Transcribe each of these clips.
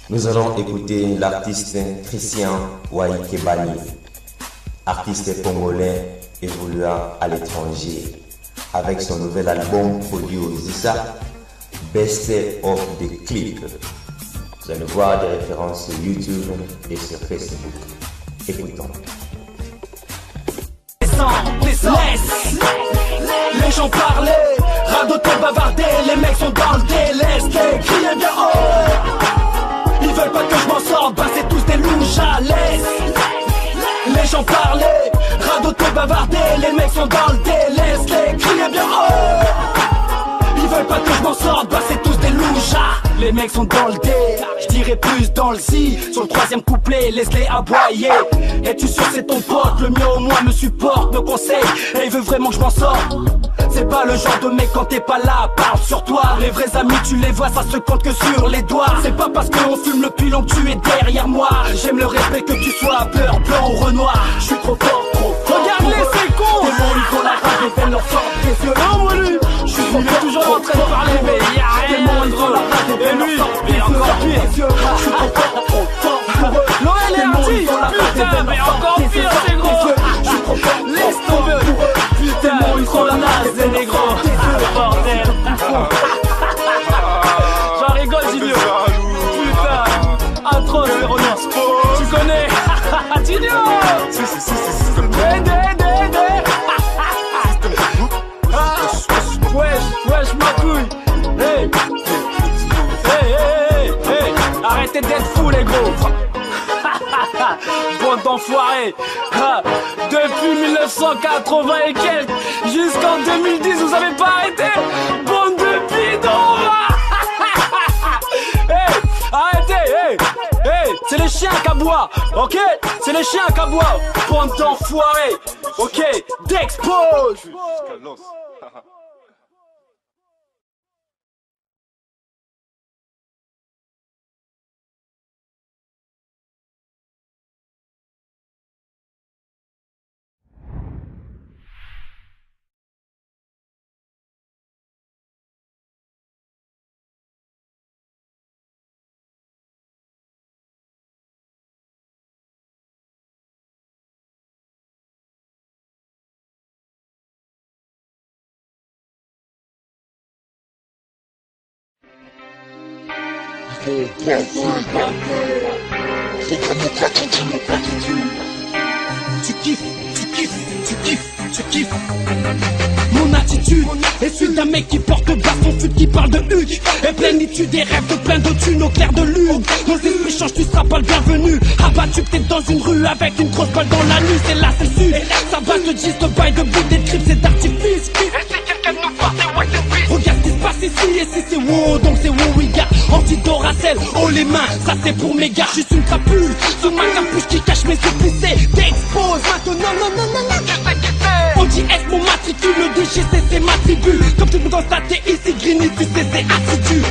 Nous allons écouter l'artiste Christian Waikebani, artiste congolais évoluant à l'étranger, avec son nouvel album audio Zissa, Best of the Clip. Vous allez voir des références sur YouTube et sur Facebook. Écoutons. Laisse les gens parler, radoter, bavarder, les mecs sont dans le délai, criez bien haut. Ils veulent pas que je m'en sorte, bah c'est tous des louches, laisse les gens parler, radoter, bavarder, les mecs sont dans le délai, criez bien haut. Ils veulent pas que je m'en sorte, bah c'est tous des louches. Les mecs sont dans le dé, je dirais plus dans le si. Sur le troisième couplet, laisse-les aboyer. Es-tu sûr c'est ton pote, le mien au moins me supporte, me conseille, et il veut vraiment que je m'en sorte. C'est pas le genre de mec quand t'es pas là, parle sur toi. Les vrais amis tu les vois, ça se compte que sur les doigts. C'est pas parce qu'on fume le pilon que tu es derrière moi. J'aime le respect que tu sois beurre, blanc ou renoir. Je suis trop fort, trop fort. Regarde-les c'est con. Des mots ils font la rage, ils viennent leur sorte des yeux. Non moi lui, je suis trop fort, toujours en train de parler mais y'a rien. Des mots ils font la rage, ils viennent leur sorte des yeux. Je suis trop fort, trop fort. L'OL est arti, putain mais encore pire c'est gros. Je suis trop fort, laisse tomber. Putain, ils sont la naze, les négros. Bordel. J'en rigole, Gidio. Putain, atroce, les renonces. Tu connais Gidio. Wesh, ma couille. Hey. Arrêtez d'être fous, les gros. Bande d'enfoirés. Depuis 1980 et quelques jusqu'en 2010 vous avez pas arrêté. Bande de bidons. Hey, arrêtez. Hey, c'est les chiens qu'aboient. Ok, c'est les chiens qu'aboient. Bande d'enfoirés. Ok, d'expose. Tu kiffes. Mon attitude est celui d'un mec qui porte bâton, fut qui parle de Hugues. Et plénitude des rêves de plein de thunes au clair de lune. Nos esprits changent, tu seras pas le bienvenu. Abattu que t'es dans une rue avec une grosse balle dans la nuit, c'est là, c'est le sud. Ça va de 10 de bail, de bout, des tripes, c'est d'artifice. Et si quelqu'un nous voit, c'est ouais, c'est regarde ce qui se passe ici, et si c'est wow, donc c'est wow, oui, gars. Anti-Doracel, oh les mains, ça c'est pour mes gars, juste une crapule. Sous ma capuche qui cache mes suppliciés, t'expose maintenant, non, je sais qui c'est. OJS, mon matricule, le DGC, c'est ma tribu. Comme tu peux constater ici, Greeny, tu sais, c'est assidu.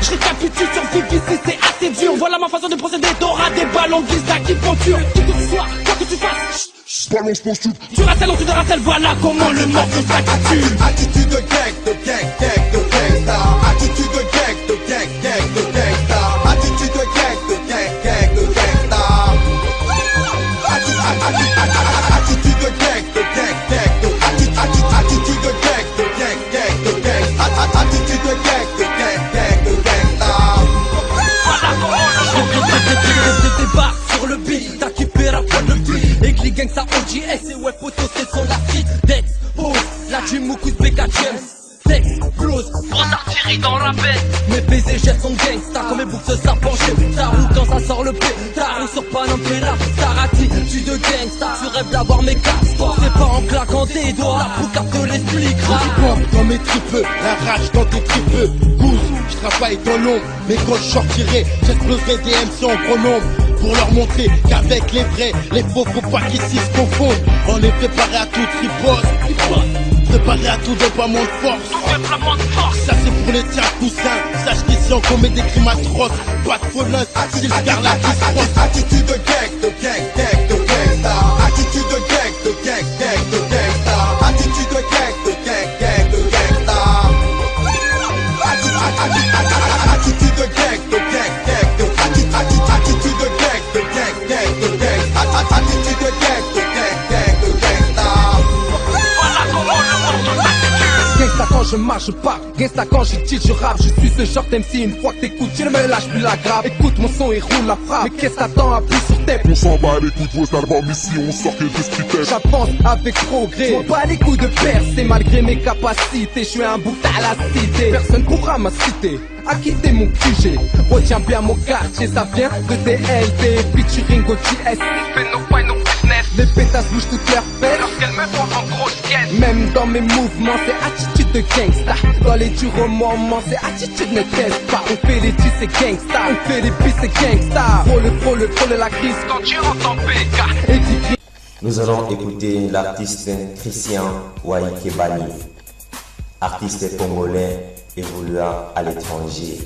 Je récapitule sur Vivi, si c'est assez dur. Voilà ma façon de procéder, t'auras des ballons gris à qui ponture. Qui que tu sois, quoi que tu fasses, balance posture. Tu racelles, on te racelle, voilà comment le morceau s'attitue. Attitude de gang, de gangsta. Attitude de gang, de gangsta. Attitude de gang, de gangsta. Attitude de gang, de attitude de gang, de gangsta. Attitude de gang, de gangsta. Je débarque sur le beat, t'as kiffé la pointe de beat. Et que les gangsta OJS et ouais photo c'est son la street. Dex, pose, la Jim Moukus, Becca James. Dex, close, grosse artillerie dans la bête. Mes baisers jettent son gangsta comme mes boucles ça penche. Ta roue quand ça sort le pétard, on sort pas non plus là. Ta attitude de gangsta, tu rêves d'avoir mes casques. C'est pas en claquant des doigts, la poucave te l'expliquera. Tu dans mes tripes, la rage dans tes tripes. Goose, je travaille dans l'ombre, mais quand je sortirai, j'exploserai des MC en gros nombre. Pour leur montrer qu'avec les vrais, les faux, faut pas qu'ici se confondent. On est préparé à toute riposte, préparé à tout déploiement de force. Ça c'est pour les tiens coussins, sache qu'ici on commet des crimes atroces. Pas de folie, c'est le scarlat qui se frotte. Attitude de gang, de gangsta. Attitude de gang, de gangsta. Attitude de gang, de gangsta. Attitude de gang, de gangsta. marche pas. Gangsta quand je titre, je rappe, je suis ce genre d'MC. Une fois que t'écoutes, tu ne me lâches plus la grave. Écoute mon son et roule la frappe. Mais qu'est-ce t'attends, appuie sur tes. On s'en bat les coups de vos albums ici, on sort que des street tests. J'avance avec progrès, je m'en bats les coups de percer. Malgré mes capacités, je suis un bout à la cité. Personne pourra m'inciter à quitter mon QG. Retiens bien mon quartier, ça vient de DLT. Featuring OGS, fais no fight, no business. Les pétasses bougent toutes leurs fesses lorsqu'elles me font en grosse caisse. Même dans mes mouvements, c'est attitude de gangsta. Dans les durs moments, c'est attitude ne teste pas. On fait les dits, c'est gangsta. On fait les pistes, c'est gangsta. Frôle la crise quand tu rentres en PK. Et dis Nous allons écouter l'artiste Christian Waikebani, artiste congolais évoluant à l'étranger,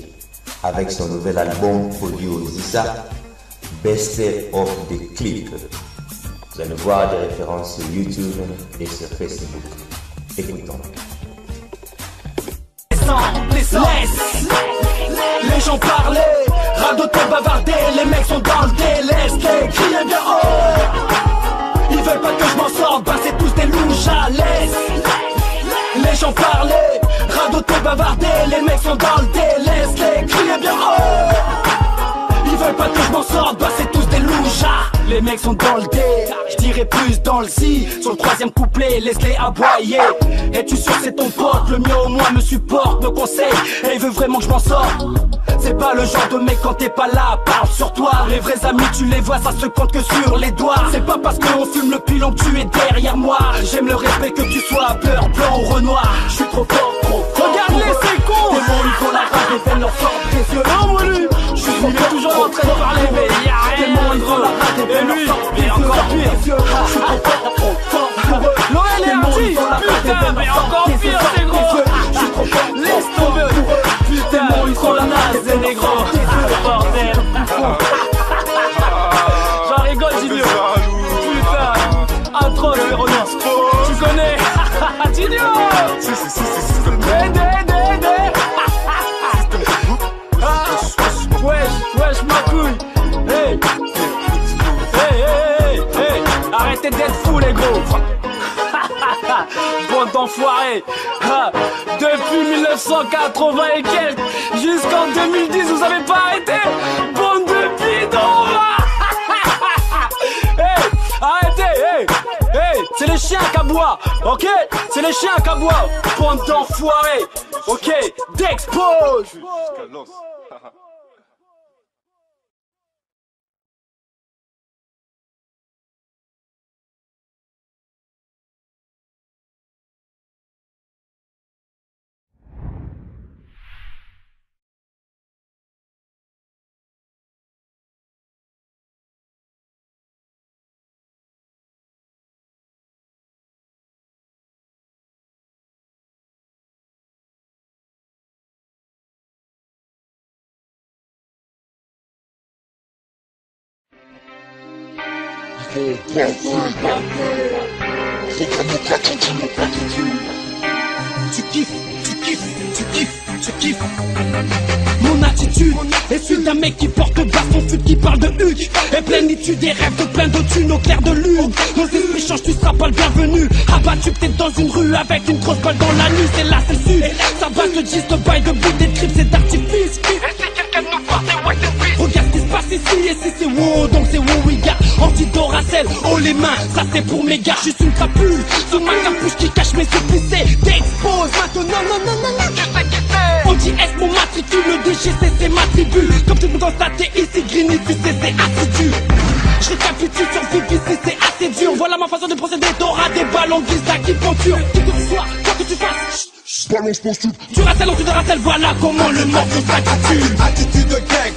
avec son nouvel album produit au Zissa, Best of the Clip. Vous allez voir des références sur YouTube et sur Facebook. Écoutons. Laisse les gens parler, radoter, bavarder, les mecs sont dans le délesté, criez bien haut. Ils veulent pas que je m'en sorte, bah c'est tous des louches, laisse les gens parler, radoter, bavarder, les mecs sont dans le délesté, criez bien haut. Ils veulent pas que je m'en sorte, bah c'est tous des louches. Les mecs sont dans le dé, je dirais plus dans le si. Sur le troisième couplet, laisse-les aboyer. Es-tu sûr c'est ton pote, le mien au moins me supporte, me conseille, et il veut vraiment que je m'en sorte. C'est pas le genre de mec quand t'es pas là, parle sur toi. Les vrais amis tu les vois, ça se compte que sur les doigts. C'est pas parce qu'on fume le pilon que tu es derrière moi. J'aime le respect que tu sois beurre, blanc ou renoir. Je suis trop fort, trop fort. Regarde-les ces cons. Des mots ils font la rage, des veines leur sortent des yeux. Non moi lui, je suis toujours en train de parler mais y'a rien. Des mots ils font la rage, des veines leur sortent des yeux. Encore pire, je suis trop fort pour eux. L'OL est artiste, putain mais encore pire c'est gros. Je suis trop fort, laisse tomber. Putain, ils sont la naze, c'est des gros. Bordel. J'en rigole, Jinio. Putain, atroce, Véronien. Tu connais Jinio. Wesh, ma couille. Hey. Arrêtez d'être fous, les gros. Bande d'enfoirés. Depuis 1980 et quelques jusqu'en 2010 vous avez pas arrêté. Bande de bidons. Hey, arrêtez. Hey, c'est les chiens qui aboient. Ok, c'est les chiens qui aboient. Bande d'enfoirés. Ok, d'expose. Tu kiffes. Mon attitude est celui d'un mec qui porte baston, fut qui parle de Hugues. Et plénitude des rêves de plein de thunes au clair de lune. Nos esprits changent, tu seras pas le bienvenu. Abattu que t'es dans une rue avec une grosse balle dans la nuit, c'est là, c'est le sud. Ça bat le 10 de bail de but, des trips, c'est d'artifice. Et si quelqu'un nous voit, c'est what the beat. Regarde ce qui se passe ici, et si c'est wow, donc c'est wow, we got. Anti-Doracel, oh les mains, ça c'est pour mes gars, juste une crapule. Sous ma capuche qui cache mes épicés. T'expose maintenant, non. Tu sais qui c'est. OGS, mon matricule, le DGC, c'est ma tribu. Comme tu peux constater ici, Green, ici, c'est assidu. Je récapitule sur VPC, c'est assez dur. Voilà ma façon de procéder, t'auras des ballons Giza qui ponturent. Qui que ce soit, quoi que tu fasses, balance ton stup. tu ratelles, voilà comment le morceau s'intitule. Attitude de gang,